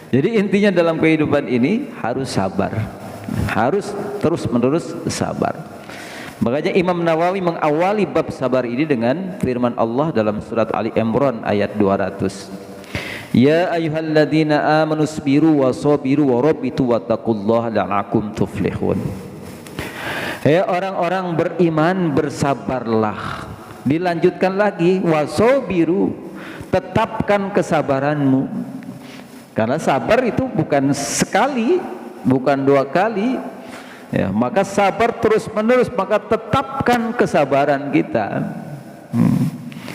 Jadi intinya dalam kehidupan ini harus sabar, harus terus-menerus sabar. Makanya Imam Nawawi mengawali bab sabar ini dengan firman Allah dalam surat Ali Imran ayat 200. Ya ayyuhalladzina amanu sabiru wasabiru warabitu wattaqullaha la'allakum tuflihun. Hei orang-orang beriman, bersabarlah. Dilanjutkan lagi, wasabiru, tetapkan kesabaranmu. Karena sabar itu bukan sekali, bukan dua kali. Ya, maka sabar terus menerus, maka tetapkan kesabaran kita.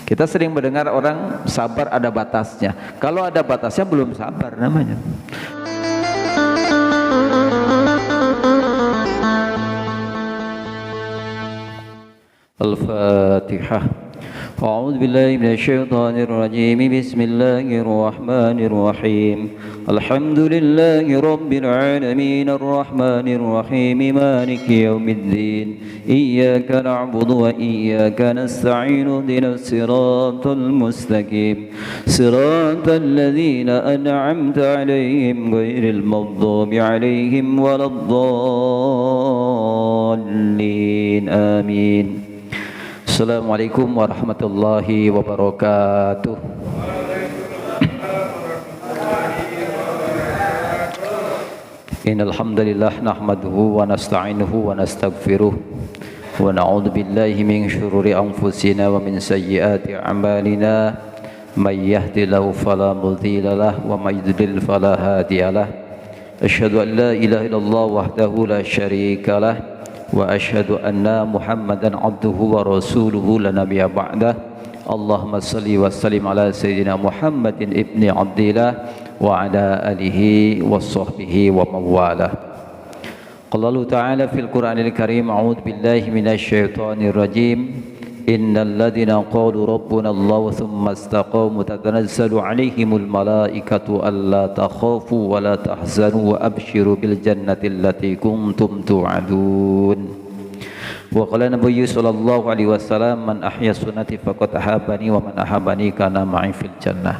Kita sering mendengar orang sabar ada batasnya. Kalau ada batasnya belum sabar namanya. Al-Fatihah. أعوذ بالله من الشيطان الرجيم بسم الله الرحمن الرحيم الحمد لله رب العالمين الرحمن الرحيم مالك يوم الدين إياك نعبد وإياك نستعين اهدنا الصراط المستقيم صراط الذين أنعمت عليهم غير المغضوب عليهم ولا الضالين آمين. Assalamualaikum warahmatullahi wabarakatuh. Innal hamdalillah nahmaduhu wa nasta'inuhu wa nastaghfiruh wa na'udzu billahi min shururi anfusina wa min sayyiati a'malina may yahdihillahu fala mudilla lahu wa may yudlil fala hadiya lahu. Asyhadu an la ilaha illallah wahdahu la syarika lahu wa asyhadu anna Muhammadan abduhu wa rasuluhu la nabiyya ba'dah. Allahumma salli wa sallim ala sayyidina Muhammadin ibni Abdillah wa ala alihi wa sahbihi wa mawalah. Qala Allah ta'ala fil Qur'anil Karim, a'udzu billahi minasy syaithanir rajim. Innal ladzina qalu rabbuna Allah tsumma istaqamu tatanazzalu 'alaihimul malaikatu alla takhafu wa la tahzanu wa abshiru bil jannati allati kuntum tu'adun. Wa qala nabiyyu sallallahu alaihi wasallam man ahya sunnati faqad ahabani wa man ahabani kana ma'i fil jannah.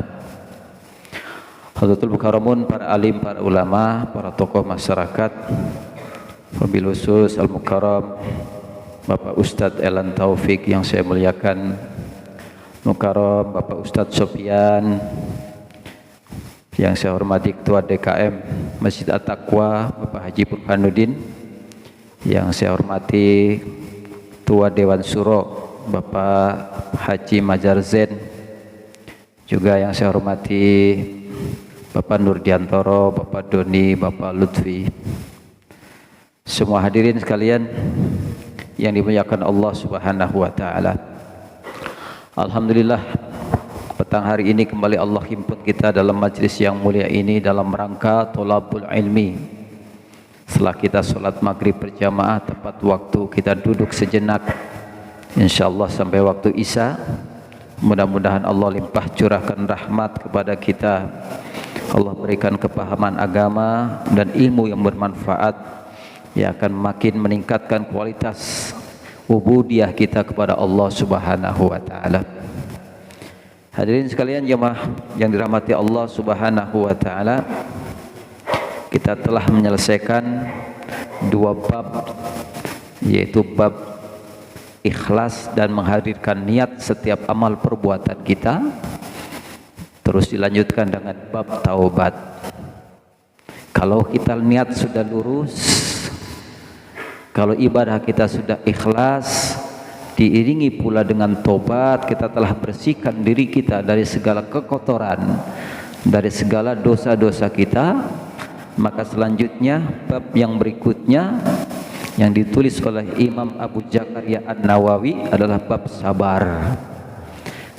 Hadratul Mukarramun, para alim, para ulama, para tokoh masyarakat, wabil khusus Al-Mukarram Bapak Ustadz Elan Taufik yang saya muliakan, Mukarram Bapak Ustadz Sofyan yang saya hormati, Ketua DKM Masjid At-Taqwa Bapak Haji Burhanuddin yang saya hormati, Ketua Dewan Syuro Bapak Haji Majar Zain, juga yang saya hormati Bapak Nurdiantoro, Bapak Doni, Bapak Lutfi, semua hadirin sekalian yang dimuliakan Allah Subhanahu wa taala. Alhamdulillah, petang hari ini kembali Allah himpun kita dalam majlis yang mulia ini dalam rangka thalabul ilmi. Setelah kita sholat maghrib berjamaah tepat waktu, kita duduk sejenak insyaallah sampai waktu isya. Mudah-mudahan Allah limpah curahkan rahmat kepada kita, Allah berikan kepahaman agama dan ilmu yang bermanfaat yang akan makin meningkatkan kualitas ubudiyah kita kepada Allah Subhanahu wa taala. Hadirin sekalian jemaah yang dirahmati Allah Subhanahu wa taala, kita telah menyelesaikan dua bab, yaitu bab ikhlas dan menghadirkan niat setiap amal perbuatan kita. Terus dilanjutkan dengan bab taubat. Kalau kita niat sudah lurus, kalau ibadah kita sudah ikhlas, diiringi pula dengan tobat, kita telah bersihkan diri kita dari segala kekotoran, dari segala dosa-dosa kita, maka selanjutnya bab yang berikutnya yang ditulis oleh Imam Abu Zakaria An-Nawawi adalah bab sabar.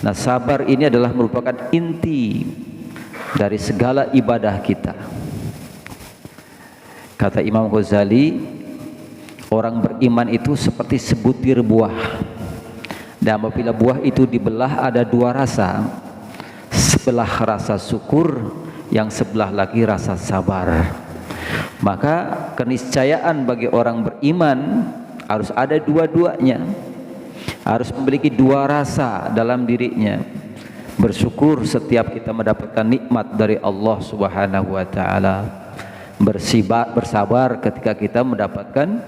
Nah, sabar ini adalah merupakan inti dari segala ibadah kita. Kata Imam Ghazali, orang beriman itu seperti sebutir buah, dan apabila buah itu dibelah ada dua rasa, sebelah rasa syukur, yang sebelah lagi rasa sabar. Maka keniscayaan bagi orang beriman harus ada dua-duanya, harus memiliki dua rasa dalam dirinya. bersyukur setiap kita mendapatkan nikmat dari Allah Subhanahu wa taala, bersabar ketika kita mendapatkan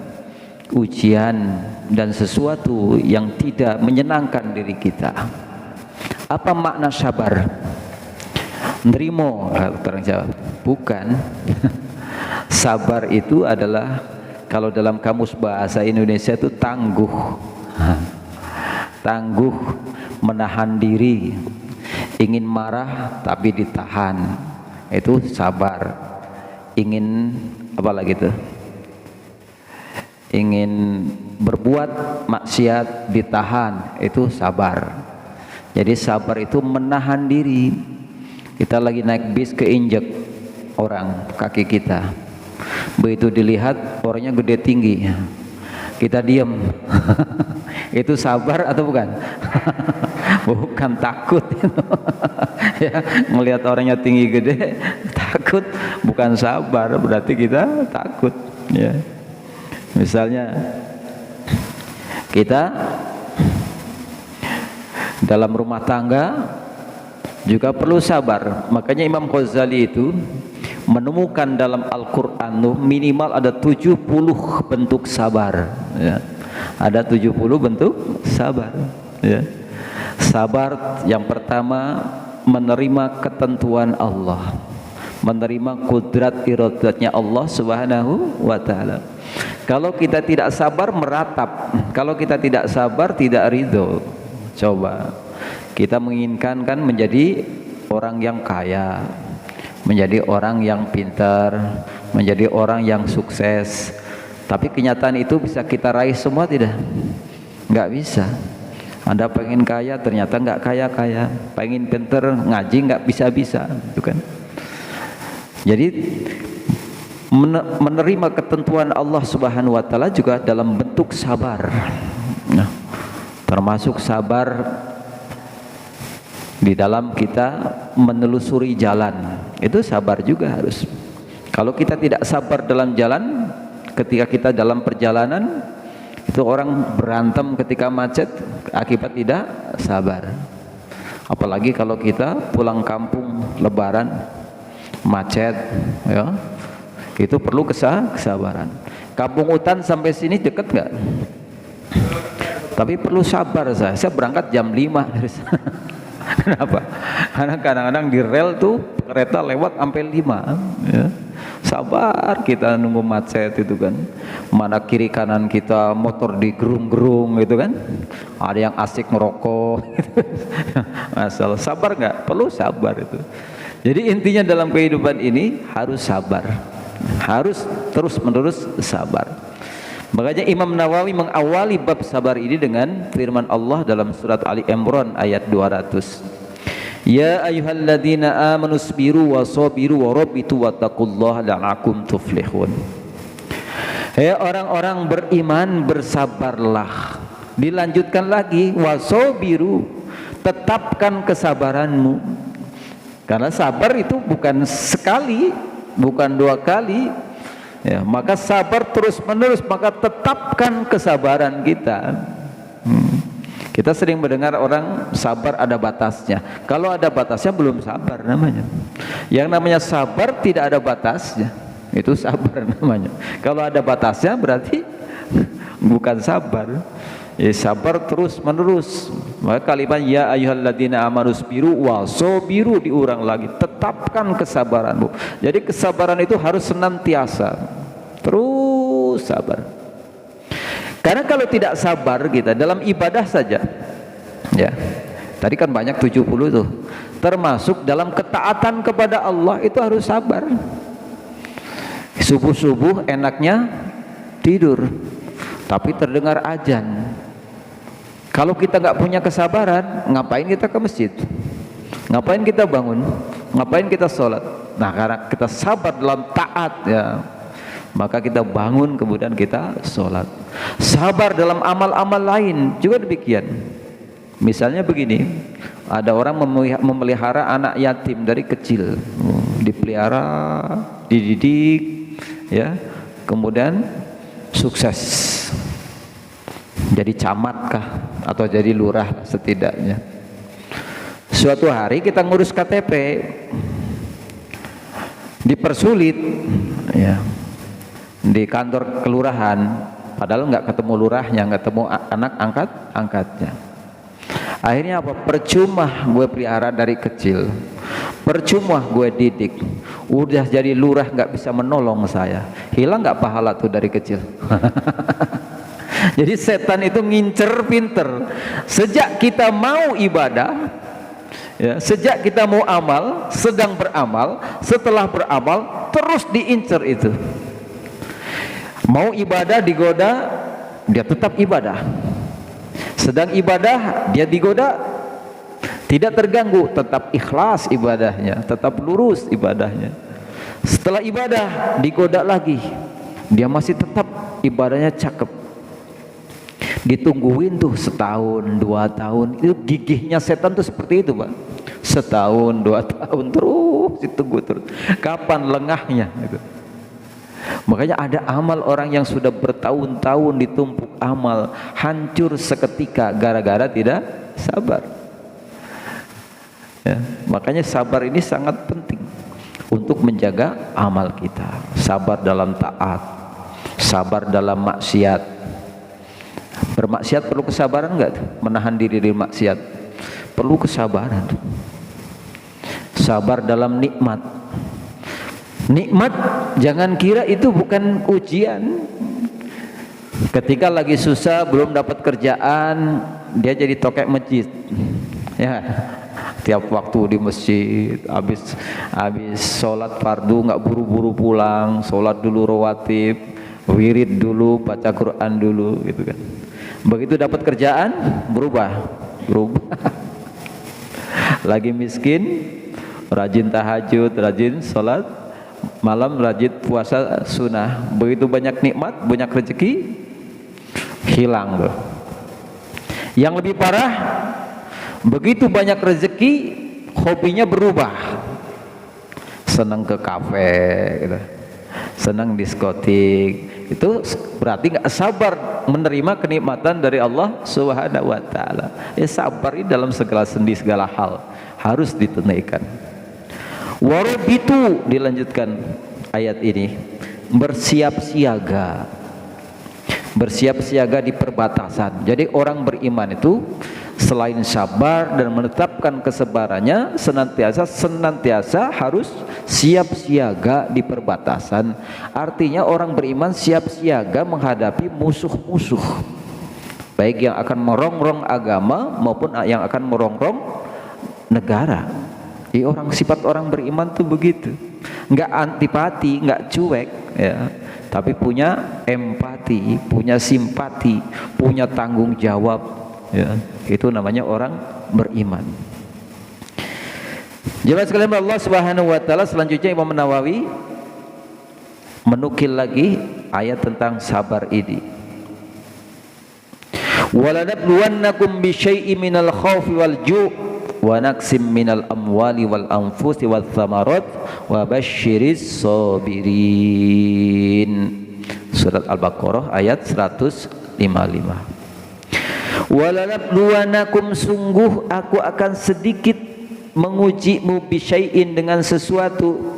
ujian dan sesuatu yang tidak menyenangkan diri kita. Apa makna sabar? Nerimo, orang Jawa. Bukan. Sabar itu adalah, kalau dalam kamus bahasa Indonesia itu tangguh. Tangguh, menahan diri, ingin marah tapi ditahan, itu sabar. Ingin apa lagi tuh? Ingin berbuat maksiat ditahan, itu sabar. Jadi sabar itu menahan diri. Kita lagi naik bis, keinjek orang kaki kita, begitu dilihat orangnya gede tinggi, kita diem. Itu sabar atau bukan? Bukan, takut. Ya, melihat orangnya tinggi gede takut, bukan sabar, berarti kita takut. Ya, misalnya kita dalam rumah tangga juga perlu sabar. Makanya Imam Ghazali itu menemukan dalam Al-Quran minimal ada 70 bentuk sabar, ya. Ada 70 bentuk sabar, ya. Sabar yang pertama, menerima ketentuan Allah, menerima kudrat iradatnya Allah Subhanahu wa ta'ala. Kalau kita tidak sabar, meratap. Kalau kita tidak sabar, tidak ridho. Coba kita menginginkan kan menjadi orang yang kaya, menjadi orang yang pintar, menjadi orang yang sukses, tapi kenyataan itu bisa kita raih semua? Tidak, nggak bisa. Anda pengen kaya, ternyata nggak kaya-kaya. Pengen pintar, ngaji nggak bisa-bisa, itu kan. Jadi menerima ketentuan Allah Subhanahu wa ta'ala juga dalam bentuk sabar. Nah, termasuk sabar di dalam kita menelusuri jalan, itu sabar juga harus. Kalau kita tidak sabar dalam jalan, ketika kita dalam perjalanan, itu orang berantem ketika macet akibat tidak sabar. Apalagi kalau kita pulang kampung lebaran macet, ya, itu perlu kesabaran. Kampung Utan sampai sini dekat nggak? Tapi perlu sabar. Saya berangkat jam 5 dari sana. Kenapa? Karena kadang-kadang di rel tuh kereta lewat sampai 5, ya. Sabar kita nunggu macet itu kan. Mana kiri kanan kita motor digerung-gerung gitu kan. Ada yang asik ngerokok. Masalah sabar nggak? Perlu sabar itu. Jadi intinya dalam kehidupan ini harus sabar. Harus terus-menerus sabar. Makanya Imam Nawawi mengawali bab sabar ini dengan firman Allah dalam surat Ali Imran ayat 200. Ya ayyuhalladzina amanu sabiru wasabiru warabitu wattaqullaha la'allakum tuflihun. Hei orang-orang beriman, bersabarlah. Dilanjutkan lagi, wasabiru, tetapkan kesabaranmu. Karena sabar itu bukan sekali, bukan 2 kali. Ya, maka sabar terus menerus, maka tetapkan kesabaran kita. Kita sering mendengar orang sabar ada batasnya. Kalau ada batasnya belum sabar namanya. Yang namanya sabar tidak ada batasnya, itu sabar namanya. Kalau ada batasnya berarti bukan sabar. Ya, sabar terus menerus. Maka kalimat ya ayyuhalladzina amanu sabiru wasabiru diulang lagi, tetapkan kesabaranmu. Jadi kesabaran itu harus senantiasa, terus sabar. Karena kalau tidak sabar kita dalam ibadah saja, ya, tadi kan banyak 70 tuh, termasuk dalam ketaatan kepada Allah itu harus sabar. Subuh-subuh enaknya tidur, tapi terdengar azan. Kalau kita nggak punya kesabaran, ngapain kita ke masjid? Ngapain kita bangun? Ngapain kita sholat? Nah, karena kita sabar dalam taat, ya, maka kita bangun kemudian kita sholat. Sabar dalam amal-amal lain juga demikian. Misalnya begini, ada orang memelihara anak yatim dari kecil, dipelihara, dididik, ya, kemudian sukses jadi camat kah atau jadi lurah setidaknya. Suatu hari kita ngurus KTP, dipersulit ya di kantor kelurahan, padahal nggak ketemu lurahnya, nggak ketemu anak angkatnya. Akhirnya apa? Percuma gue pelihara dari kecil, percuma gue didik, udah jadi lurah nggak bisa menolong saya, hilang nggak pahala tuh dari kecil. Jadi setan itu ngincer pinter. Sejak kita mau ibadah, ya, sejak kita mau amal, sedang beramal, setelah beramal terus diincer itu. Mau ibadah digoda, dia tetap ibadah. Sedang ibadah dia digoda, tidak terganggu, tetap ikhlas ibadahnya, tetap lurus ibadahnya. Setelah ibadah digoda lagi, dia masih tetap ibadahnya cakep. Ditungguin tuh setahun, 2 tahun. Itu gigihnya setan tuh seperti itu, Pak. Setahun, 2 tahun terus ditunggu terus. Kapan lengahnya gitu. Makanya ada amal orang yang sudah bertahun-tahun ditumpuk amal, hancur seketika gara-gara tidak sabar. Ya, makanya sabar ini sangat penting untuk menjaga amal kita. Sabar dalam taat, sabar dalam maksiat. Bermaksiat perlu kesabaran enggak? Menahan diri dari maksiat perlu kesabaran. Sabar dalam nikmat. Nikmat jangan kira itu bukan ujian. Ketika lagi susah, belum dapat kerjaan, dia jadi tokek masjid. Ya, tiap waktu di masjid, habis sholat fardu nggak buru-buru pulang, sholat dulu rawatib, wirid dulu, baca Quran dulu, gitu kan. Begitu dapat kerjaan, berubah. Lagi miskin, rajin tahajud, rajin sholat malam, rajin puasa sunnah. Begitu banyak nikmat, banyak rezeki, hilang loh. Yang lebih parah, begitu banyak rezeki, hobinya berubah. Senang ke kafe gitu, senang diskotik. Itu berarti nggak sabar menerima kenikmatan dari Allah Subhanahu wa taala. Ya, sabar ini dalam segala sendi, segala hal harus ditunaikan. Warubitu, dilanjutkan ayat ini, bersiap siaga. Bersiap siaga di perbatasan. Jadi orang beriman itu selain sabar dan menetapkan kesabarannya, senantiasa harus siap siaga di perbatasan. Artinya orang beriman siap siaga menghadapi musuh-musuh, baik yang akan merongrong agama maupun yang akan merongrong negara. Sifat orang beriman tuh begitu, nggak antipati, nggak cuek, ya, tapi punya empati, punya simpati, punya tanggung jawab, ya. Itu namanya orang beriman. Jemaah sekalian Allah Subhanahu wa taala, selanjutnya Imam Nawawi menukil lagi ayat tentang sabar ini. Walanabluwannakum bisyai'in minal khaufi wal ju' wa naqsim minal amwali wal anfusi wath thamarat wa basyiris sabirin. Surat Al-Baqarah ayat 155. Walanabluwanakum, sungguh aku akan sedikit mengujimu bisyai'in, dengan sesuatu.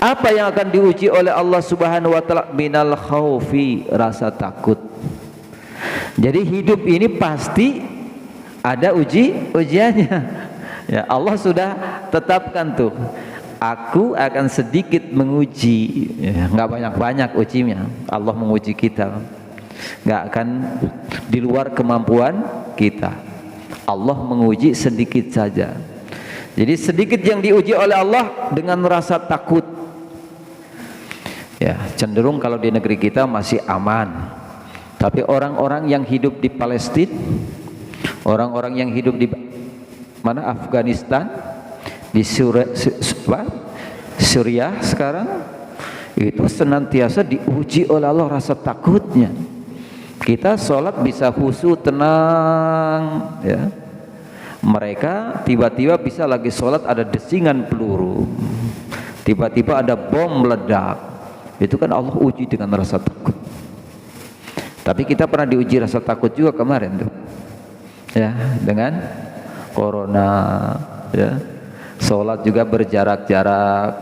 Apa yang akan diuji oleh Allah Subhanahu wa taala? Minal khaufi, rasa takut. Jadi hidup ini pasti ada ujiannya. Ya, Allah sudah tetapkan tuh. Aku akan sedikit menguji, ya, nggak banyak-banyak ujinya. Allah menguji kita, nggak akan di luar kemampuan kita. Allah menguji sedikit saja. Jadi sedikit yang diuji oleh Allah dengan rasa takut. Ya, cenderung kalau di negeri kita masih aman. Tapi orang-orang yang hidup di Palestina, orang-orang yang hidup di mana, Afghanistan, di Suriah sekarang, itu senantiasa diuji oleh Allah rasa takutnya. Kita sholat bisa khusyuk, tenang, ya. Mereka tiba-tiba bisa lagi sholat ada desingan peluru, tiba-tiba ada bom meledak. Itu kan Allah uji dengan rasa takut. Tapi kita pernah diuji rasa takut juga kemarin tuh, ya, dengan corona, ya. Sholat juga berjarak-jarak,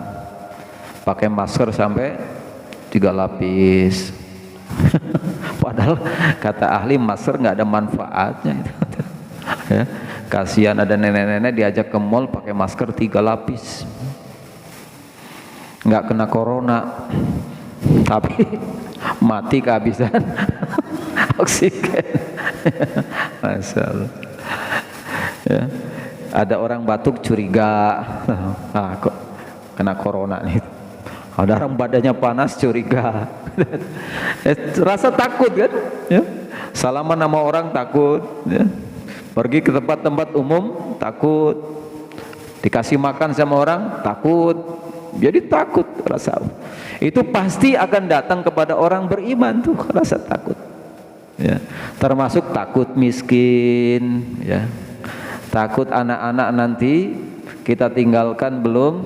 pakai masker sampai 3 lapis. Padahal kata ahli masker nggak ada manfaatnya itu. Ya, kasihan ada nenek-nenek diajak ke mall pakai masker 3 lapis, nggak kena corona, tapi mati kehabisan oksigen. Masya Allah. Ya. Ada orang batuk curiga, kok kena corona nih. Ada orang badannya panas curiga. Rasa takut kan? Ya. Salaman sama orang takut. Ya. Pergi ke tempat-tempat umum takut. Dikasih makan sama orang takut. Jadi takut rasa. Itu pasti akan datang kepada orang beriman tuh rasa takut. Ya. Termasuk takut miskin. Ya. Takut anak-anak nanti kita tinggalkan belum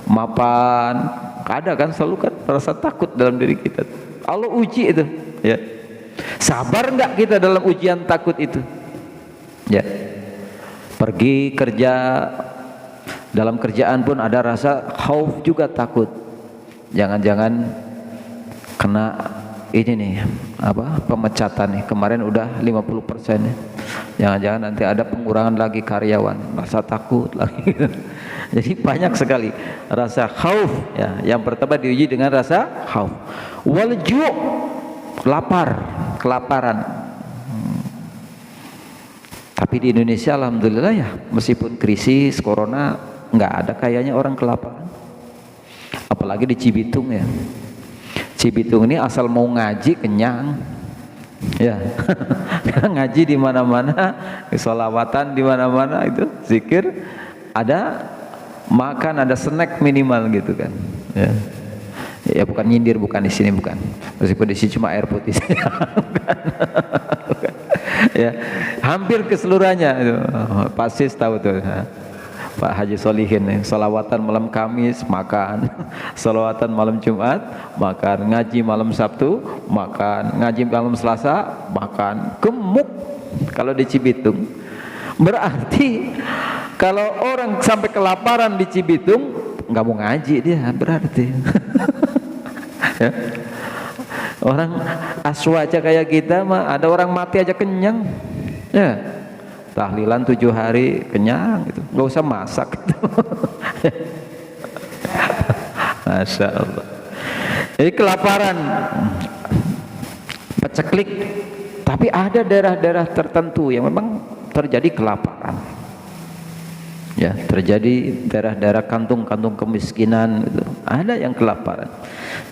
mapan. Ada kan selalu kan rasa takut dalam diri kita. Allah uji itu, ya. Sabar enggak kita dalam ujian takut itu? Ya. Pergi kerja, dalam kerjaan pun ada rasa khauf juga, takut. Jangan-jangan kena ini nih, apa? Pemecatan nih. Kemarin udah 50% ya. Jangan-jangan nanti ada pengurangan lagi karyawan, rasa takut lagi. Jadi banyak sekali rasa khauf, ya. Yang pertama diuji dengan rasa khauf. Wal ju', lapar, kelaparan. Tapi di Indonesia alhamdulillah ya, meskipun krisis corona nggak ada kayaknya orang kelaparan. Apalagi di Cibitung ya. Cibitung ini asal mau ngaji kenyang. Ya, ngaji di mana-mana, sholawatan di mana-mana, itu zikir, ada makan, ada snack minimal gitu kan. Ya, ya bukan nyindir, bukan di sini, bukan. Meskipun di sini cuma air putih. Bukan. Bukan. Ya, hampir keseluruhannya itu. Pasti tahu tuh. Pak Haji Solihin nih, salawatan malam Kamis makan, salawatan malam Jumat makan, ngaji malam Sabtu makan, ngaji malam Selasa makan, gemuk kalau di Cibitung. Berarti kalau orang sampai kelaparan di Cibitung nggak mau ngaji dia, berarti. Ya. Orang aswa aja kayak kita mah, ada orang mati aja kenyang. Ya. Tahlilan 7 hari kenyang gitu, nggak usah masak gitu. Masya Allah. Jadi kelaparan, peceklik. Tapi ada daerah-daerah tertentu yang memang terjadi kelaparan. Ya, terjadi daerah-daerah kantung-kantung kemiskinan gitu. Ada yang kelaparan.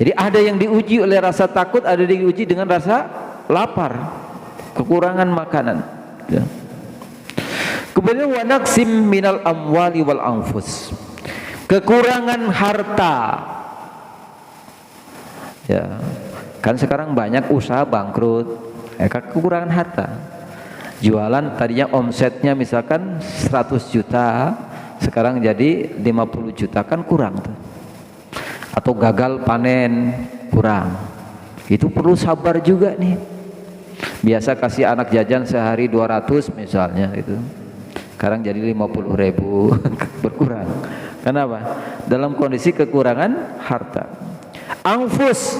Jadi ada yang diuji oleh rasa takut, ada yang diuji dengan rasa lapar, kekurangan makanan. Ya. Kemudian wa naqsim minal amwali wal anfus, kekurangan harta. Ya, kan sekarang banyak usaha bangkrut, ya, kekurangan harta. Jualan tadinya omsetnya misalkan 100 juta, sekarang jadi 50 juta, kan kurang tuh. Atau gagal panen, kurang. Itu perlu sabar juga nih. Biasa kasih anak jajan sehari 200 misalnya itu. Sekarang jadi 50.000, berkurang. Kenapa? Dalam kondisi kekurangan harta. Anfus,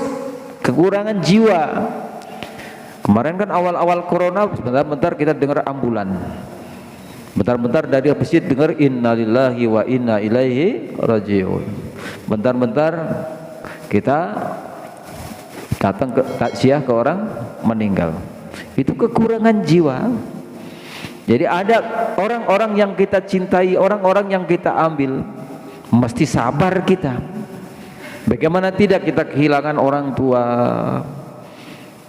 kekurangan jiwa. Kemarin kan awal-awal corona, bentar-bentar kita dengar ambulan. Bentar-bentar dari masjid dengar innalillahi wa inna ilaihi rajiun. Bentar-bentar kita datang ke takziah ke orang meninggal. Itu kekurangan jiwa. Jadi ada orang-orang yang kita cintai, orang-orang yang kita ambil, mesti sabar kita. Bagaimana tidak kita kehilangan orang tua,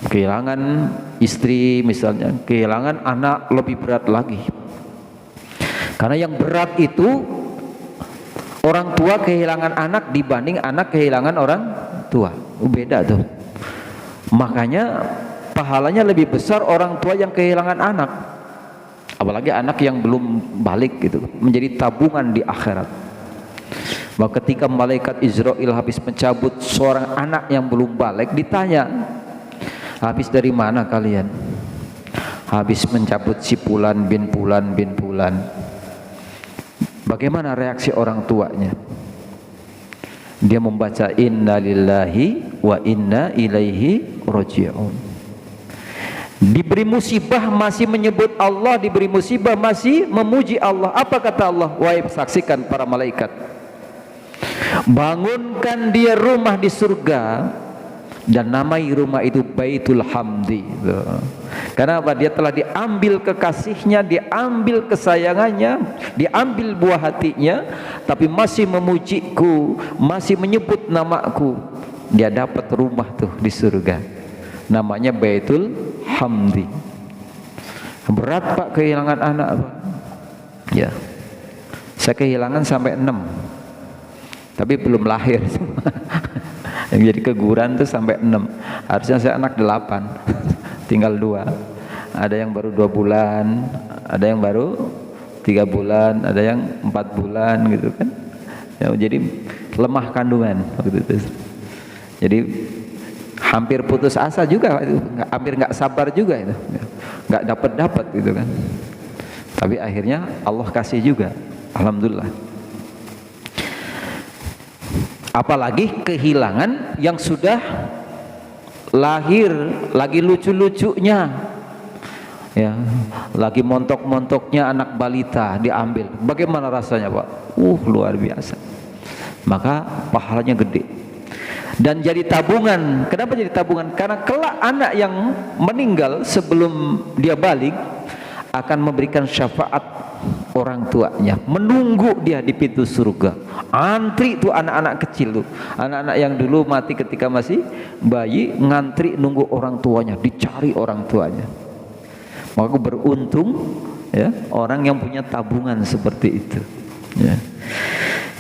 kehilangan istri misalnya, kehilangan anak, lebih berat lagi. Karena yang berat itu orang tua kehilangan anak dibanding anak kehilangan orang tua. Beda tuh. Makanya pahalanya lebih besar orang tua yang kehilangan anak. Apalagi anak yang belum balik gitu, menjadi tabungan di akhirat. Bahwa ketika malaikat Israel habis mencabut seorang anak yang belum balik, ditanya, habis dari mana kalian? Habis mencabut si Fulan bin Fulan bin Fulan. Bagaimana reaksi orang tuanya? Dia membaca inna lillahi wa inna ilaihi raji'un. Diberi musibah masih menyebut Allah, diberi musibah masih memuji Allah. Apa kata Allah? Wahai saksikan para malaikat, bangunkan dia rumah di surga dan namai rumah itu Baitul Hamdi. Karena apa? Dia telah diambil kekasihnya, diambil kesayangannya, diambil buah hatinya, tapi masih memujiku, masih menyebut namaku. Dia dapat rumah tuh di surga, namanya Baitul Hamdi. Berat Pak kehilangan anak Pak. Ya, saya kehilangan sampai 6, tapi belum lahir. Yang jadi keguguran tuh sampai 6. Harusnya saya anak 8, tinggal 2. Ada yang baru 2 bulan, ada yang baru 3 bulan, ada yang 4 bulan gitu kan. Ya, jadi lemah kandungan waktu itu. Jadi hampir putus asa juga itu, hampir nggak sabar juga itu, nggak dapat gitu kan. Tapi akhirnya Allah kasih juga, alhamdulillah. Apalagi kehilangan yang sudah lahir, lagi lucu-lucunya, ya, lagi montok-montoknya anak balita diambil. Bagaimana rasanya Pak? Luar biasa. Maka pahalanya gede. Dan jadi tabungan. Kenapa jadi tabungan? Karena kelak anak yang meninggal sebelum dia balik akan memberikan syafaat orang tuanya, menunggu dia di pintu surga. Antri tuh anak-anak kecil tuh, anak-anak yang dulu mati ketika masih bayi, ngantri nunggu orang tuanya, dicari orang tuanya. Maka beruntung ya orang yang punya tabungan seperti itu ya.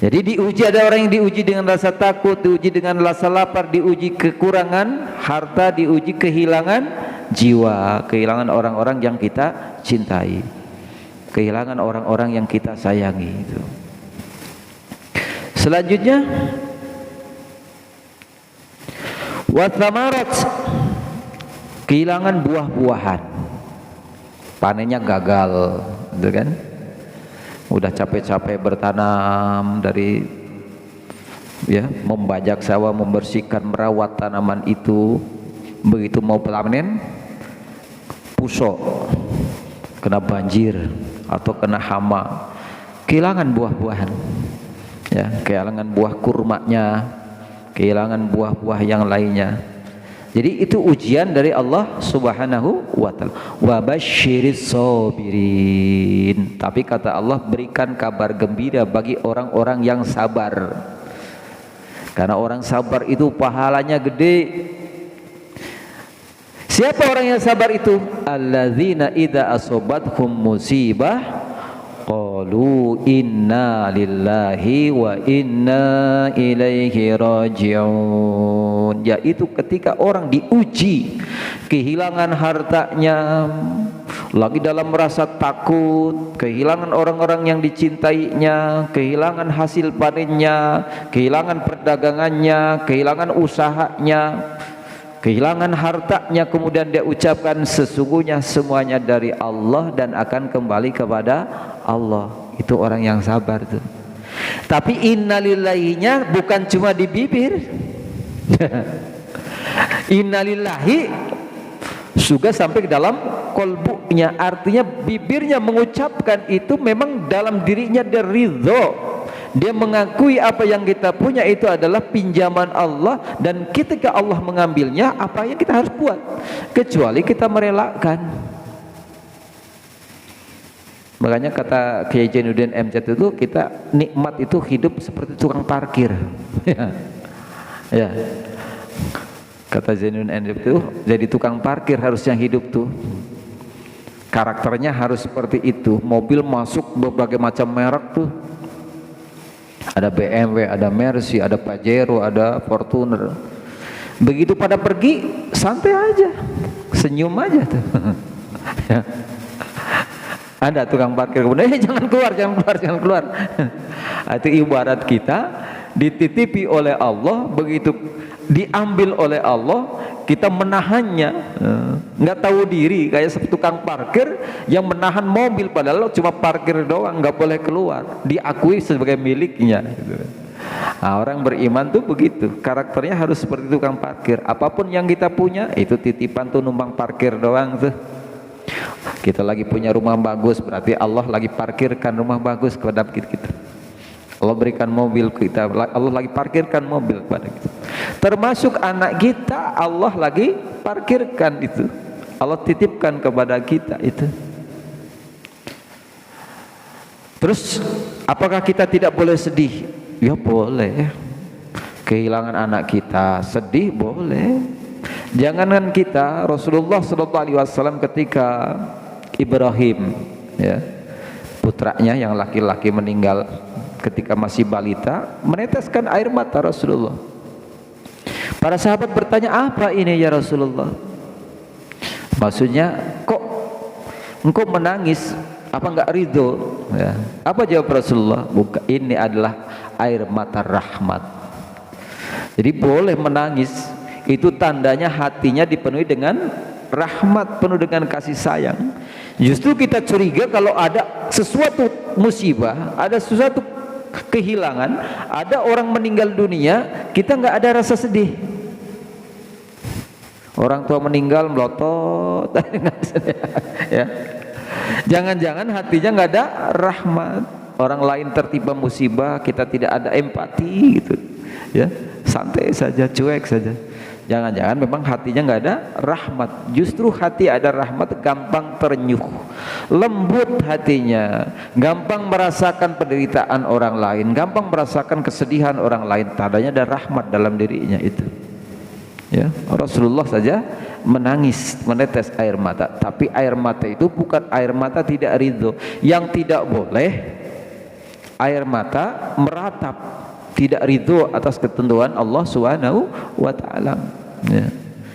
Jadi diuji, ada orang yang diuji dengan rasa takut, diuji dengan rasa lapar, diuji kekurangan harta, diuji kehilangan jiwa, kehilangan orang-orang yang kita cintai, kehilangan orang-orang yang kita sayangi itu. Selanjutnya wathamarat, kehilangan buah-buahan, panennya gagal, gitu kan? Udah capek-capek bertanam dari ya, membajak sawah, membersihkan, merawat tanaman itu, begitu mau panen pusok, kena banjir atau kena hama, kehilangan buah-buahan ya, kehilangan buah kurmanya, kehilangan buah-buah yang lainnya. Jadi itu ujian dari Allah Subhanahu wa ta'ala. Wa basyiris sabirin. Tapi kata Allah, berikan kabar gembira bagi orang-orang yang sabar. Karena orang sabar itu pahalanya gede. Siapa orang yang sabar itu? Alladzina idza asobathum musibah qalu inna lillahi wa inna ilaihi raji'un. Yaitu ketika orang diuji kehilangan hartanya, lagi dalam rasa takut, kehilangan orang-orang yang dicintainya, kehilangan hasil panennya, kehilangan perdagangannya, kehilangan usahanya, kehilangan hartanya, kemudian dia ucapkan sesungguhnya semuanya dari Allah dan akan kembali kepada Allah. Itu orang yang sabar tuh. Tapi innalillahinya bukan cuma di bibir. Innalillahi juga sampai ke dalam kolbunya, artinya bibirnya mengucapkan itu memang dalam dirinya dia ridho. Dia mengakui apa yang kita punya itu adalah pinjaman Allah, dan ketika Allah mengambilnya, apa yang kita harus buat kecuali kita merelakan. Makanya kata Kiai Jainuddin MZ itu, kita nikmat itu hidup seperti tukang parkir. Ya. Kata Jainuddin MZ itu, jadi tukang parkir harusnya hidup tuh. Karakternya harus seperti itu. Mobil masuk berbagai macam merek tuh. Ada BMW, ada Mercy, ada Pajero, ada Fortuner. Begitu pada pergi, santai aja, senyum aja tuh. Ya. Ada tukang parkir kemudian jangan keluar, jangan keluar, jangan keluar. Itu ibarat kita dititipi oleh Allah, begitu diambil oleh Allah, kita menahannya, nggak tahu diri, kayak tukang parkir yang menahan mobil padahal cuma parkir doang, nggak boleh keluar, diakui sebagai miliknya gitu. Nah, orang beriman tuh begitu, karakternya harus seperti tukang parkir. Apapun yang kita punya itu titipan tuh, numpang parkir doang tuh. Kita lagi punya rumah bagus, berarti Allah lagi parkirkan rumah bagus kepada kita. Allah berikan mobil kita, Allah lagi parkirkan mobil kepada kita. Termasuk anak kita, Allah lagi parkirkan itu, Allah titipkan kepada kita itu. Terus apakah kita tidak boleh sedih? Ya boleh. Kehilangan anak kita, sedih boleh. Jangankan kita, Rasulullah SAW ketika Ibrahim, ya, putranya yang laki-laki meninggal ketika masih balita, meneteskan air mata Rasulullah. Para sahabat bertanya, apa ini ya Rasulullah? Maksudnya, kok engkau menangis? Apa enggak ridho? Ya. Apa jawab Rasulullah? Bukan, ini adalah air mata rahmat. Jadi boleh menangis, itu tandanya hatinya dipenuhi dengan rahmat, penuh dengan kasih sayang. Justru kita curiga kalau ada sesuatu musibah, ada sesuatu kehilangan, ada orang meninggal dunia, kita nggak ada rasa sedih. Orang tua meninggal melotot, ya. Jangan-jangan hatinya nggak ada rahmat. Orang lain tertimpa musibah, kita tidak ada empati gitu, ya. Santai saja, cuek saja. Jangan-jangan memang hatinya nggak ada rahmat. Justru hati ada rahmat, gampang terenyuh, lembut hatinya, gampang merasakan penderitaan orang lain, gampang merasakan kesedihan orang lain. Tandanya ada rahmat dalam dirinya itu. Ya, Rasulullah saja menangis, menetes air mata. Tapi air mata itu bukan air mata tidak ridho. Yang tidak boleh air mata meratap, tidak ridho atas ketentuan Allah Subhanahu wa Ta'ala. Ya.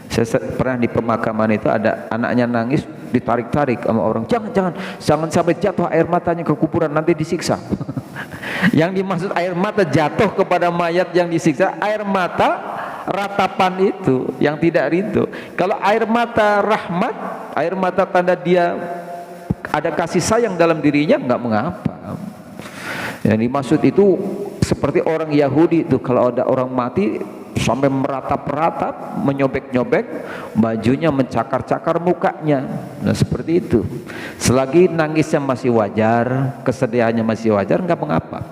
Saya pernah di pemakaman itu ada anaknya nangis, ditarik-tarik sama orang, jangan sampai jatuh air matanya ke kuburan, nanti disiksa. Yang dimaksud air mata jatuh kepada mayat yang disiksa, air mata ratapan itu yang tidak ridho. Kalau air mata rahmat, air mata tanda dia ada kasih sayang dalam dirinya, nggak mengapa. Yang dimaksud itu seperti orang Yahudi itu, kalau ada orang mati sampai meratap-ratap, menyobek-nyobek bajunya, mencakar-cakar mukanya. Nah seperti itu. Selagi nangisnya masih wajar, kesedihannya masih wajar, nggak mengapa.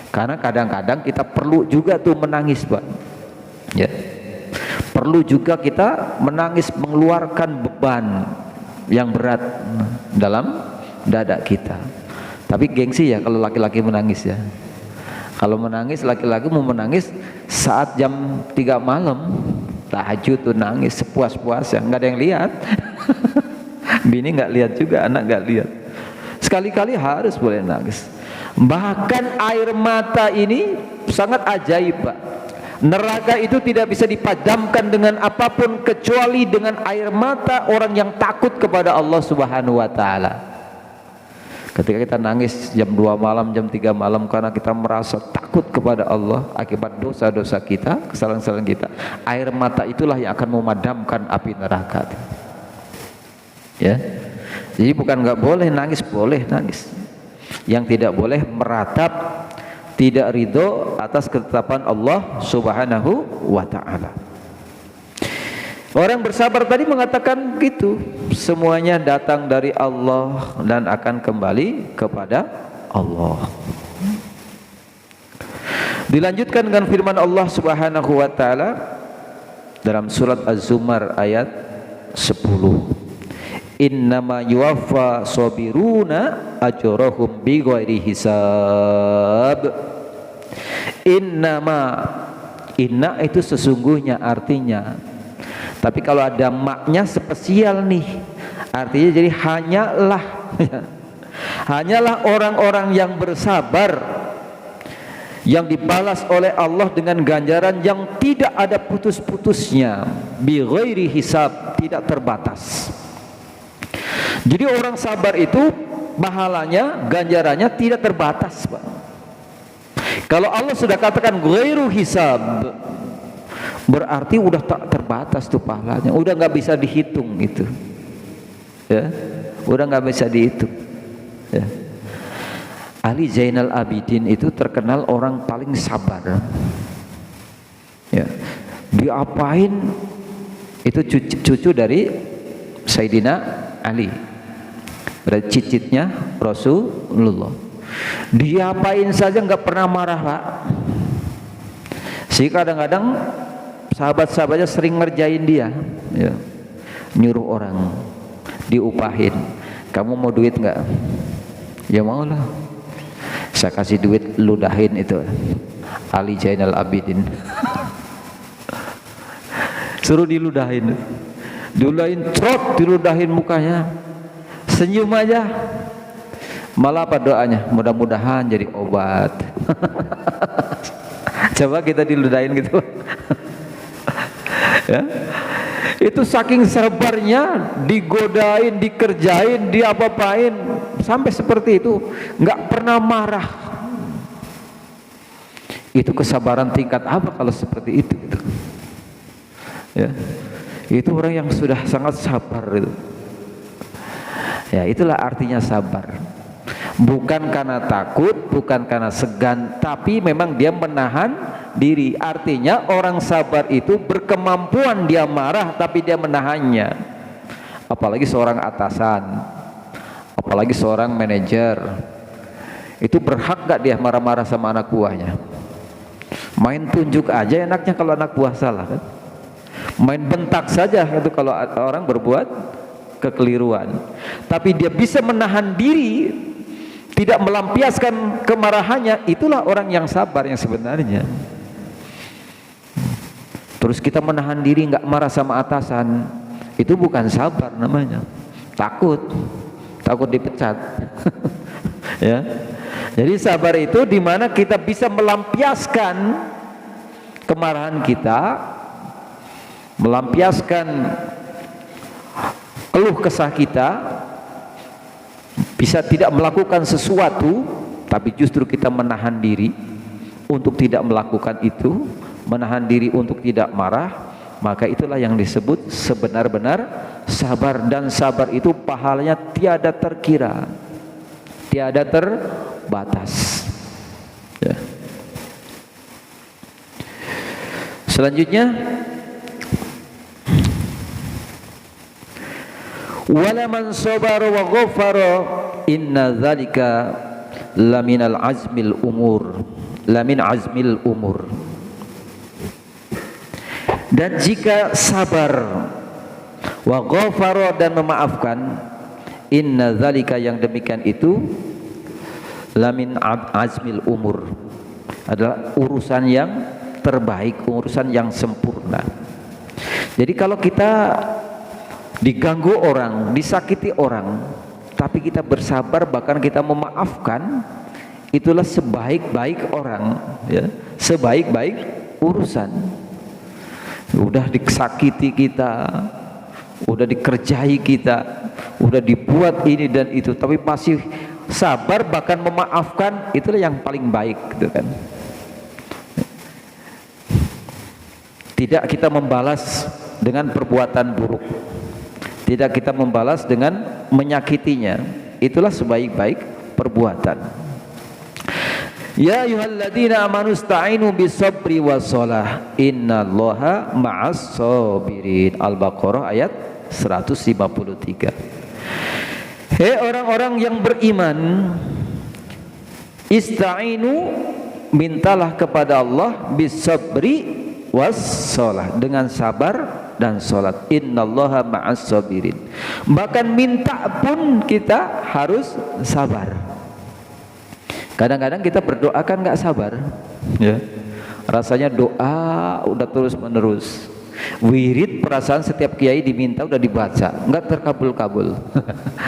Karena kadang-kadang kita perlu juga tuh menangis, Pak. Ya. Perlu juga kita menangis, mengeluarkan beban yang berat dalam dada kita. Tapi gengsi ya kalau laki-laki menangis ya. Kalau menangis, laki-laki mau menangis saat jam 3 malam tahajud tuh nangis sepuas-puasnya, nggak ada yang lihat. Bini nggak lihat juga, anak nggak lihat. Sekali-kali harus boleh nangis. Bahkan air mata ini sangat ajaib, Pak. Neraka itu tidak bisa dipadamkan dengan apapun kecuali dengan air mata orang yang takut kepada Allah Subhanahu wa Ta'ala. Ketika kita nangis jam 2 malam, jam 3 malam karena kita merasa takut kepada Allah akibat dosa-dosa kita, kesalahan-kesalahan kita, air mata itulah yang akan memadamkan api neraka. Ya. Jadi bukan nggak boleh nangis, boleh nangis. Yang tidak boleh meratap, tidak ridho atas ketetapan Allah Subhanahu wa Ta'ala. Orang bersabar tadi mengatakan gitu, semuanya datang dari Allah dan akan kembali kepada Allah. Dilanjutkan dengan firman Allah Subhanahu wa Ta'ala dalam surat Az-Zumar ayat 10. Innama yuwaffa sabiruna ajrahum bighairi hisab. Inna itu sesungguhnya artinya. Tapi kalau ada maknya spesial nih, artinya jadi hanyalah orang-orang yang bersabar yang dibalas oleh Allah dengan ganjaran yang tidak ada putus-putusnya, bi ghairi hisab, tidak terbatas. Jadi orang sabar itu pahalanya, ganjarannya tidak terbatas, Pak. Kalau Allah sudah katakan ghairu hisab, berarti udah tak terbatas tuh pahalanya, udah nggak bisa dihitung gitu ya, udah nggak bisa dihitung ya. Ali Zainal Abidin itu terkenal orang paling sabar ya, diapain itu cucu dari Sayyidina Ali, berarti cicitnya Rasulullah, diapain saja nggak pernah marah Pak. Sih kadang-kadang sahabat-sahabatnya sering ngerjain dia ya. Nyuruh orang, diupahin, kamu mau duit nggak? Ya mau lah, saya kasih duit, ludahin itu Ali Zainal Abidin. Suruh diludahin, trot, diludahin mukanya, senyum aja. Malah apa doanya? Mudah-mudahan jadi obat. Coba kita diludahin gitu. Ya, itu saking sabarnya, digodain, dikerjain, diapa-apain, sampai seperti itu, nggak pernah marah. Itu kesabaran tingkat apa kalau seperti itu gitu. Ya, itu orang yang sudah sangat sabar itu. Ya, itulah artinya sabar. Bukan karena takut, bukan karena segan, tapi memang dia menahan diri. Artinya orang sabar itu berkemampuan dia marah, tapi dia menahannya. Apalagi seorang atasan, apalagi seorang manajer, itu berhak gak dia marah-marah sama anak buahnya? Main tunjuk aja enaknya kalau anak buah salah kan? Main bentak saja itu kalau orang berbuat kekeliruan. Tapi dia bisa menahan diri, tidak melampiaskan kemarahannya, itulah orang yang sabar yang sebenarnya. Terus kita menahan diri nggak marah sama atasan, itu bukan sabar namanya, takut dipecat. Ya, jadi sabar itu dimana kita bisa melampiaskan kemarahan kita, melampiaskan keluh kesah kita, bisa tidak melakukan sesuatu, tapi justru kita menahan diri untuk tidak melakukan itu, menahan diri untuk tidak marah, maka itulah yang disebut sebenar-benar sabar. Dan sabar itu pahalanya tiada terkira, tiada terbatas ya. Selanjutnya, wala man sabara wa ghafara inna dzalika laminal azmil umur, lamin azmil umur. Dan jika sabar wa ghafara dan memaafkan, inna dzalika yang demikian itu lamin azmil umur, adalah urusan yang terbaik, urusan yang sempurna. Jadi kalau kita diganggu orang, disakiti orang, tapi kita bersabar, bahkan kita memaafkan, itulah sebaik-baik orang ya, sebaik-baik urusan. Udah disakiti kita, udah dikerjai kita, udah dibuat ini dan itu, tapi masih sabar bahkan memaafkan, itulah yang paling baik gitu kan. Tidak kita membalas dengan perbuatan buruk, tidak kita membalas dengan menyakitinya, itulah sebaik-baik perbuatan. Ya ayyuhalladzina amanu ista'inu bis-sabri was-shalah innallaha ma'as sabirin. Al-Baqarah ayat 153. Hei orang-orang yang beriman, ista'inu, mintalah kepada Allah, bis-sabri was-shalah, dengan sabar dan sholat. Innallaha ma'as sabirin. Bahkan minta pun kita harus sabar. Kadang-kadang kita berdoa kan nggak sabar ya. Rasanya doa udah terus menerus, wirid perasaan setiap kiai diminta udah dibaca, nggak terkabul-kabul.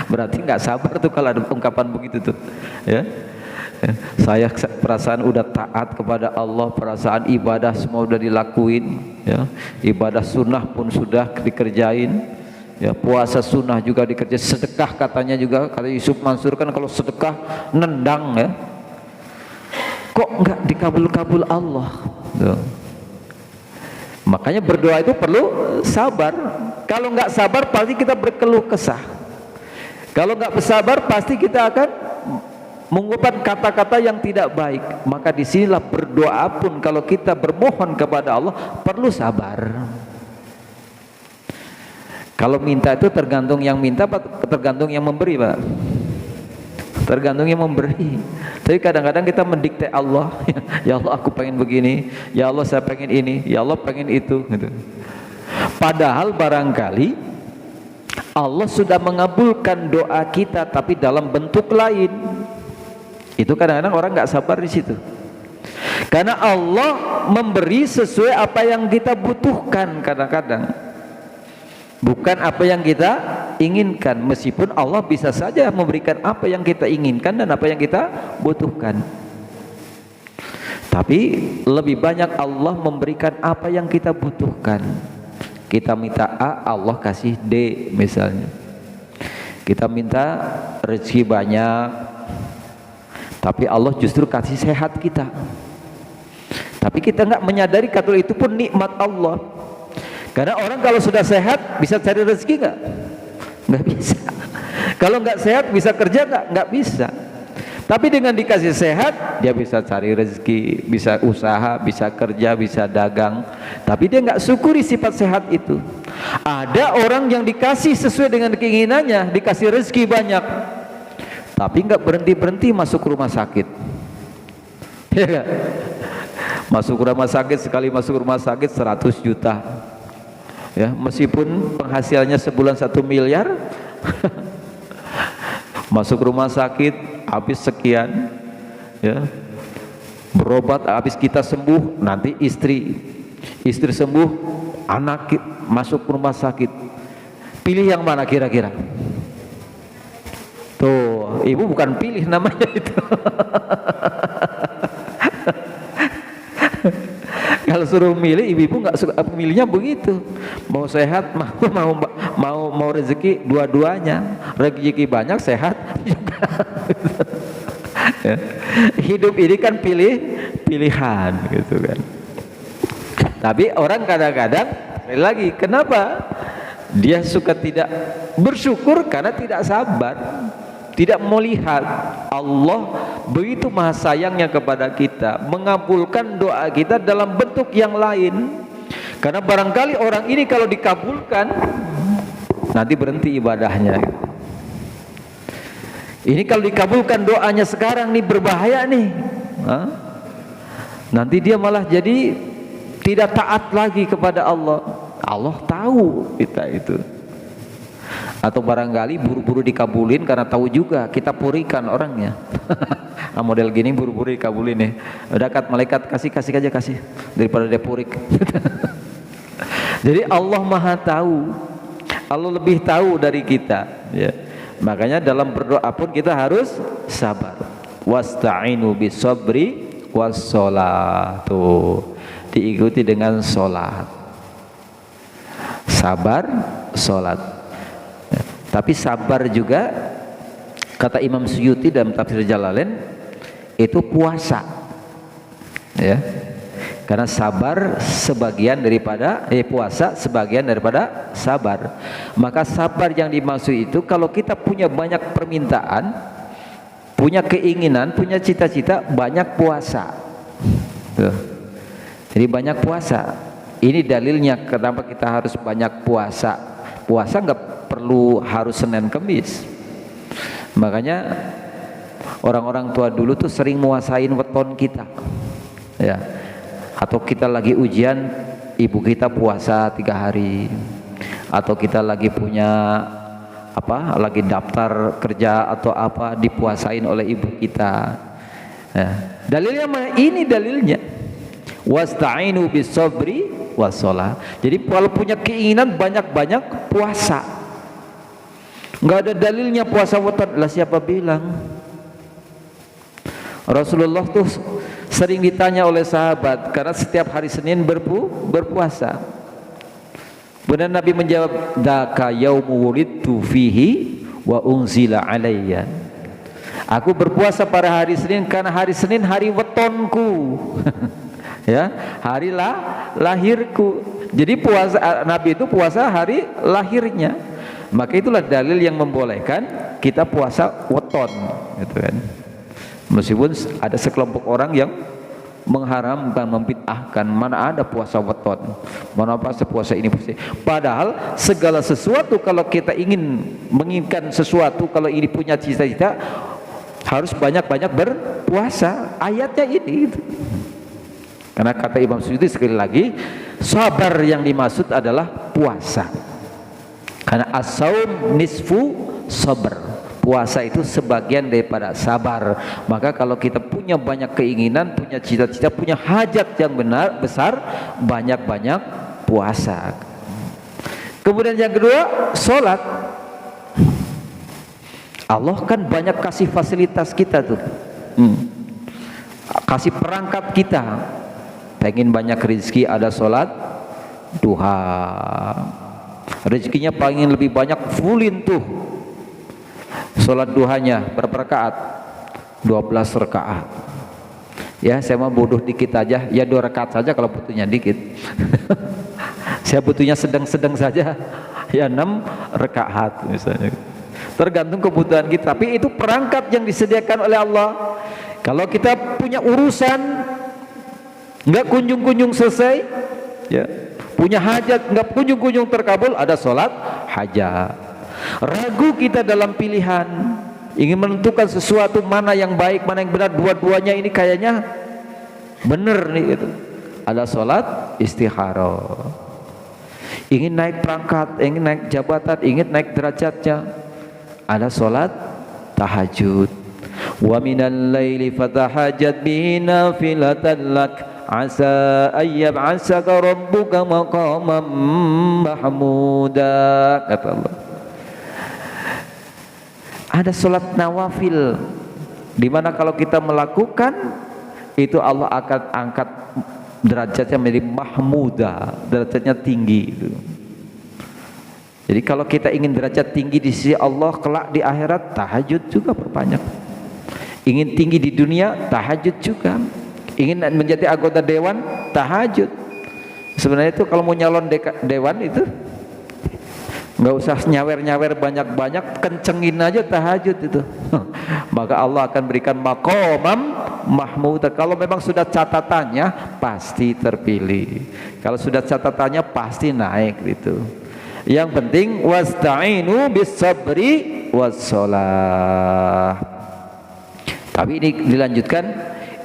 Berarti nggak sabar tuh kalau ada ungkapan begitu tuh ya. Saya perasaan udah taat kepada Allah, perasaan ibadah semua udah dilakuin ya. Ibadah sunnah pun sudah dikerjain ya, puasa sunnah juga dikerjain, sedekah katanya juga, kata Yusuf Mansur kan kalau sedekah nendang ya, kok nggak dikabul-kabul Allah tuh. Makanya berdoa itu perlu sabar. Kalau nggak sabar pasti kita berkeluh kesah. Kalau nggak bersabar pasti kita akan mengucapkan kata-kata yang tidak baik. Maka disinilah berdoa pun kalau kita bermohon kepada Allah perlu sabar. Kalau minta itu tergantung yang minta apa tergantung yang memberi, Pak? Tergantung yang memberi. Tapi kadang-kadang kita mendikte Allah, ya Allah aku pengen begini, ya Allah saya pengen ini, ya Allah pengen itu gitu. Padahal barangkali Allah sudah mengabulkan doa kita tapi dalam bentuk lain. Itu kadang-kadang orang nggak sabar di situ. Karena Allah memberi sesuai apa yang kita butuhkan kadang-kadang. Bukan apa yang kita inginkan, meskipun Allah bisa saja memberikan apa yang kita inginkan dan apa yang kita butuhkan. Tapi lebih banyak Allah memberikan apa yang kita butuhkan. Kita minta A, Allah kasih D misalnya. Kita minta rezeki banyak, tapi Allah justru kasih sehat kita. Tapi kita nggak menyadari kalau itu pun nikmat Allah. Karena orang kalau sudah sehat bisa cari rezeki nggak? Nggak bisa. Kalau nggak sehat bisa kerja nggak? Nggak bisa. Tapi dengan dikasih sehat dia bisa cari rezeki, bisa usaha, bisa kerja, bisa dagang. Tapi dia nggak syukuri sifat sehat itu. Ada orang yang dikasih sesuai dengan keinginannya, dikasih rezeki banyak, tapi nggak berhenti masuk rumah sakit. Ya gak? Masuk rumah sakit, sekali masuk rumah sakit 100 juta. Ya, meskipun penghasilannya sebulan 1 miliar, masuk rumah sakit habis sekian, ya, berobat habis, kita sembuh, nanti istri sembuh, anak masuk rumah sakit. Pilih yang mana kira-kira? Tuh, ibu bukan pilih namanya itu. Kalau suruh milih, ibu-ibu nggak suka milihnya begitu. Mau sehat, mau rezeki, dua-duanya. Rezeki banyak, sehat juga. Ya. Hidup ini kan pilihan, gitu kan. Tapi orang kadang-kadang, sekali lagi, kenapa dia suka tidak bersyukur? Karena tidak sabar. Tidak melihat Allah begitu maha sayangnya kepada kita, mengabulkan doa kita dalam bentuk yang lain. Karena barangkali orang ini kalau dikabulkan nanti berhenti ibadahnya. Ini kalau dikabulkan doanya sekarang nih berbahaya nih. Nanti dia malah jadi tidak taat lagi kepada Allah. Allah tahu kita itu. Atau barangkali buru-buru dikabulin karena tahu juga kita purikan orangnya. Model gini buru-buru dikabulin nih. Dekat malaikat kasih aja daripada dia purik. Jadi Allah Maha tahu. Allah lebih tahu dari kita, ya. Makanya dalam berdoa pun kita harus sabar. Wasta'inu bisabri wassalah. Tuh, diikuti dengan salat. Sabar, salat. Tapi sabar juga, kata Imam Suyuti dalam tafsir Jalalain, itu puasa, ya. Karena sabar sebagian daripada puasa sebagian daripada sabar. Maka sabar yang dimaksud itu kalau kita punya banyak permintaan, punya keinginan, punya cita-cita, banyak puasa. Tuh. Jadi banyak puasa. Ini dalilnya kenapa kita harus banyak puasa. Puasa nggak perlu harus Senin Kemis. Makanya orang-orang tua dulu tuh sering muasain weton kita, ya. Atau kita lagi ujian, ibu kita puasa 3 hari. Atau kita lagi punya lagi daftar kerja atau apa, dipuasain oleh ibu kita, ya. Dalilnya mana? Ini dalilnya. Wasta'inu bisabri wassalah. Jadi kalau punya keinginan banyak-banyak puasa. Nggak ada dalilnya puasa weton. Lah siapa bilang? Rasulullah tuh sering ditanya oleh sahabat karena setiap hari Senin berpuasa. Kemudian Nabi menjawab, daka yaumu wulidtu fihi wa unzila alayya. Aku berpuasa pada hari Senin karena hari Senin hari wetonku. Ya, hari lahirku. Jadi puasa Nabi itu puasa hari lahirnya. Maka itulah dalil yang membolehkan kita puasa weton, gitu kan. Meskipun ada sekelompok orang yang mengharamkan, membid'ahkan, mana ada puasa weton, mana puasa ini puasa. Padahal segala sesuatu kalau kita ingin menginginkan sesuatu, kalau ini punya cita-cita, harus banyak-banyak berpuasa. Ayatnya ini gitu. Karena kata Imam Suyuti sekali lagi, sabar yang dimaksud adalah puasa. Karena as-saum nisfu sabar. Puasa itu sebagian daripada sabar. Maka kalau kita punya banyak keinginan, punya cita-cita, punya hajat yang besar, banyak-banyak puasa. Kemudian yang kedua, sholat. Allah kan banyak kasih fasilitas kita tuh, kasih perangkat kita. Pengen banyak rezeki, ada sholat duha. Rezekinya pengen lebih banyak, fullin tuh sholat duhanya. Berapa rakaat? 12 rakaat. Ya, saya mau bodoh dikit aja, ya 2 rakaat saja kalau butuhnya dikit. Saya butuhnya sedang-sedang saja, ya 6 rakaat misalnya. Tergantung kebutuhan kita, tapi itu perangkat yang disediakan oleh Allah. Kalau kita punya urusan nggak kunjung-kunjung selesai, ya, punya hajat nggak kunjung-kunjung terkabul, ada sholat hajat. Ragu kita dalam pilihan, ingin menentukan sesuatu mana yang baik, mana yang benar, dua-duanya ini kayaknya benar nih gitu. Ada sholat istikharah. Ingin naik perangkat, ingin naik jabatan, ingin naik derajatnya, ada sholat tahajud. Wa minal laili fatahajjat bihi nafilatan lak asa ayyab'asaka rabbuka maqaman mahmuda, kata Allah. Ada sholat nawafil, dimana kalau kita melakukan itu Allah akan angkat derajatnya menjadi mahmuda, derajatnya tinggi itu. Jadi kalau kita ingin derajat tinggi di sisi Allah kelak di akhirat, tahajud juga perbanyak. Ingin tinggi di dunia, tahajud juga. Ingin menjadi anggota dewan, tahajud. Sebenarnya itu kalau mau nyalon dewan itu nggak usah nyawer-nyawer banyak-banyak, kencengin aja tahajud itu. Maka Allah akan berikan maqamam mahmud. Kalau memang sudah catatannya pasti terpilih. Kalau sudah catatannya pasti naik gitu. Yang penting wasta'inu bis sabri was shalah. Tapi ini dilanjutkan,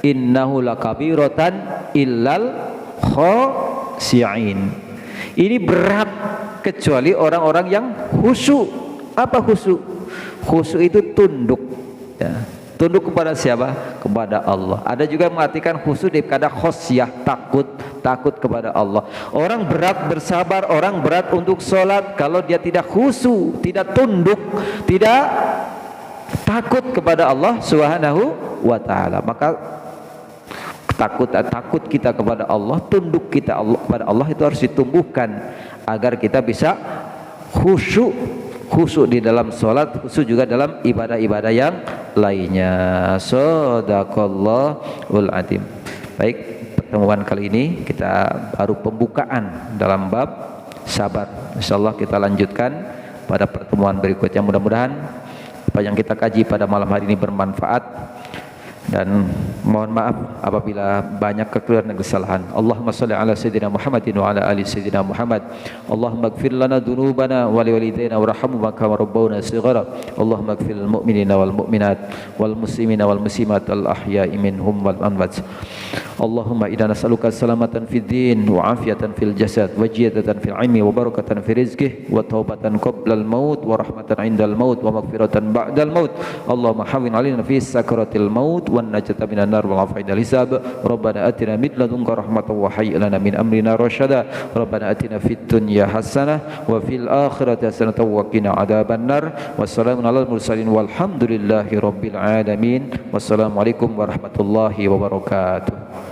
innahu lakabiratan illal khashi'in. Ini berat kecuali orang-orang yang khusyuk. Apa khusyuk? Khusyuk itu tunduk, ya. Tunduk kepada siapa? Kepada Allah. Ada juga yang mengartikan khusyuk daripada khosyah, takut kepada Allah. Orang berat bersabar, orang berat untuk sholat, kalau dia tidak khusyuk, tidak tunduk, tidak takut kepada Allah Subhanahu wa ta'ala, maka takut kita kepada Allah, tunduk kita kepada Allah itu harus ditumbuhkan agar kita bisa khusyuk di dalam sholat, khusyuk juga dalam ibadah-ibadah yang lainnya. Shadaqallahul adzim. Baik, pertemuan kali ini kita baru pembukaan dalam bab sabar. Insyaallah kita lanjutkan pada pertemuan berikutnya. Mudah-mudahan apa yang kita kaji pada malam hari ini bermanfaat, dan mohon maaf apabila banyak kekeliruan dan kesalahan. Allahumma shalli ala sayyidina Muhammadin wa ala ali sayyidina Muhammad. Allahumma ighfir lana dzunubana wa liwalidayna warhamhuma kama rabbawna shighara. Allahumma ighfir lil mu'minina wal mu'minat wal muslimina wal muslimat al ahya'i minhum wal amwat. Allahumma inna nas'aluka salamatan fid din wa afiyatan fil jasad wa jiyadatan fil ilmi wa barakatan fi rizqih wa taubatan qabla al maut wa rahmatan indal maut wa maghfiratan ba'dal maut. Allahumma hawwin 'alaina fi sakaratil maut wan najata minan nar wal afidal hisab. Rabbana atina min ladunka rahmatan wa hayyi lana min amrina rasyada. Rabbana atina fid dunya hasanah wa fil akhirati hasanah wa qina adzaban nar. Wassalamu alal mursalin walhamdulillahi rabbil alamin. Wassalamualaikum warahmatullahi wabarakatuh.